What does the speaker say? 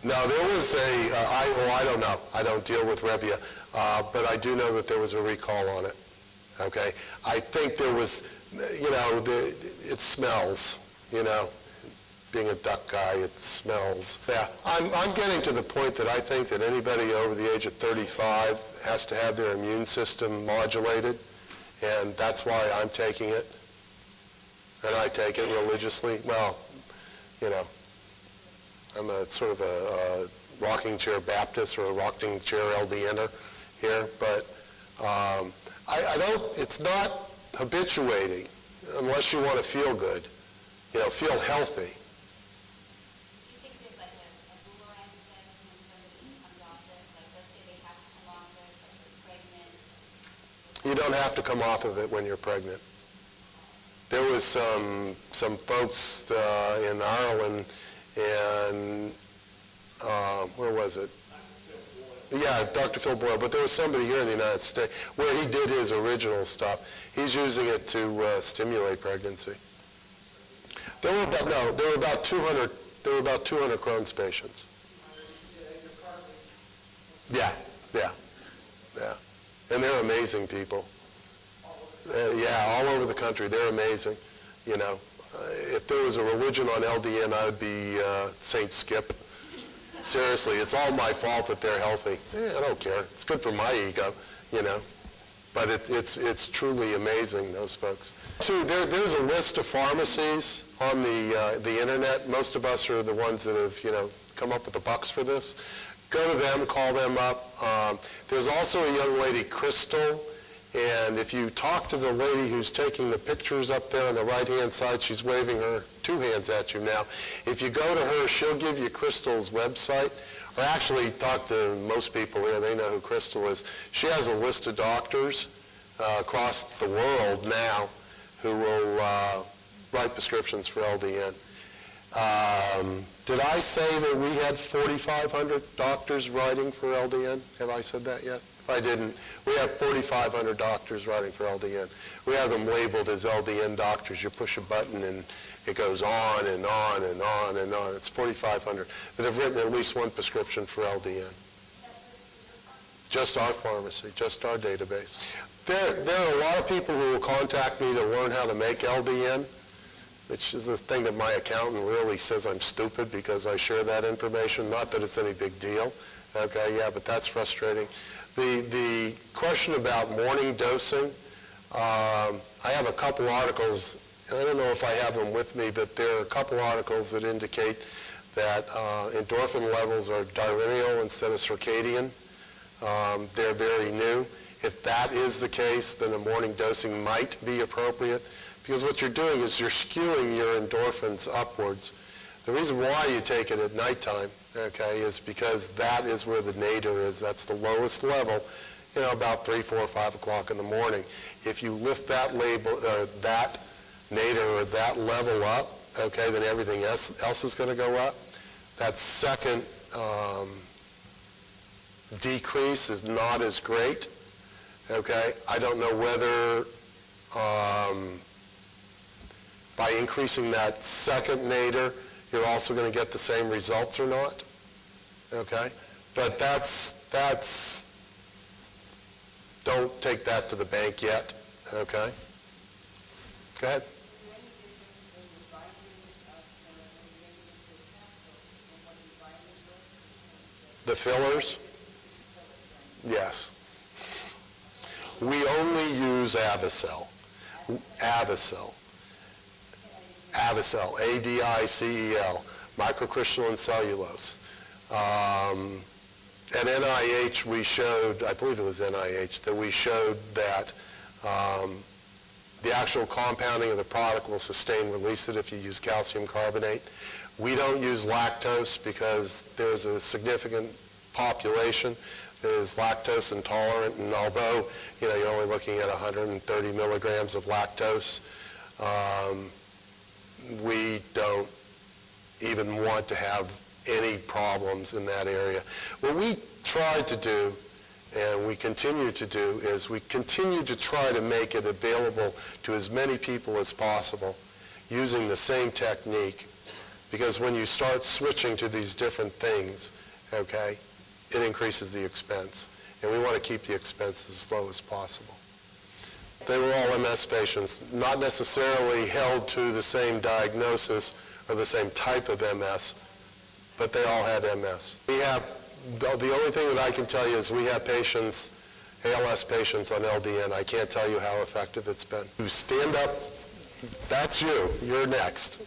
No, there was I don't know. I don't deal with Revia, but I do know that there was a recall on it. Okay? I think there was, it smells, Being a duck guy, it smells. Yeah, I'm getting to the point that I think that anybody over the age of 35 has to have their immune system modulated, and that's why I'm taking it. And I take it religiously. Well, I'm a sort of a rocking chair Baptist or a rocking chair LDNer here, but I don't, it's not habituating unless you want to feel good, feel healthy. You don't have to come off of it when you're pregnant. There was some folks in Ireland, and where was it? Yeah, Dr. Phil Boyle, but there was somebody here in the United States where he did his original stuff. He's using it to stimulate pregnancy. There were about 200 Crohn's patients. Yeah. And they're amazing people. All over the country. They're amazing. If there was a religion on LDN, I would be Saint Skip. Seriously, it's all my fault that they're healthy. I don't care. It's good for my ego, But it's truly amazing, those folks. There's a list of pharmacies on the internet. Most of us are the ones that have, come up with the bucks for this. Go to them, call them up. There's also a young lady, Crystal, and if you talk to the lady who's taking the pictures up there on the right-hand side, she's waving her two hands at you now. If you go to her, she'll give you Crystal's website, or actually talk to most people here. They know who Crystal is. She has a list of doctors across the world now who will write prescriptions for LDN. Did I say that we had 4,500 doctors writing for LDN? Have I said that yet? If I didn't, we have 4,500 doctors writing for LDN. We have them labeled as LDN doctors. You push a button and it goes on and on and on and on. It's 4,500 that have written at least one prescription for LDN. Just our pharmacy, just our database. There are a lot of people who will contact me to learn how to make LDN, which is a thing that my accountant really says I'm stupid because I share that information. Not that it's any big deal. Okay, yeah, but that's frustrating. The question about morning dosing, I have a couple articles. I don't know if I have them with me, but there are a couple articles that indicate that endorphin levels are diurnal instead of circadian. They're very new. If that is the case, then a morning dosing might be appropriate. Because what you're doing is you're skewing your endorphins upwards. The reason why you take it at nighttime, okay, is because that is where the nadir is. That's the lowest level, about 3, 4, 5 o'clock in the morning. If you lift that that nadir or that level up, okay, then everything else is going to go up. That second decrease is not as great, okay. I don't know whether by increasing that second nadir, you're also going to get the same results or not, okay? But don't take that to the bank yet, okay? Go ahead. The fillers? Yes. We only use Avicel. Avicel, ADICEL, microcrystalline cellulose. At NIH, we showed, I believe it was NIH, that we showed that the actual compounding of the product will sustain release it if you use calcium carbonate. We don't use lactose because there's a significant population that is lactose intolerant, and although you're only looking at 130 milligrams of lactose, we don't even want to have any problems in that area. What we tried to do, and we continue to do, is we continue to try to make it available to as many people as possible using the same technique because when you start switching to these different things, okay, it increases the expense. And we want to keep the expenses as low as possible. They were all MS patients, not necessarily held to the same diagnosis or the same type of MS, but they all had MS. We have, the only thing that I can tell you is we have patients, ALS patients on LDN. I can't tell you how effective it's been. You stand up, that's you, you're next.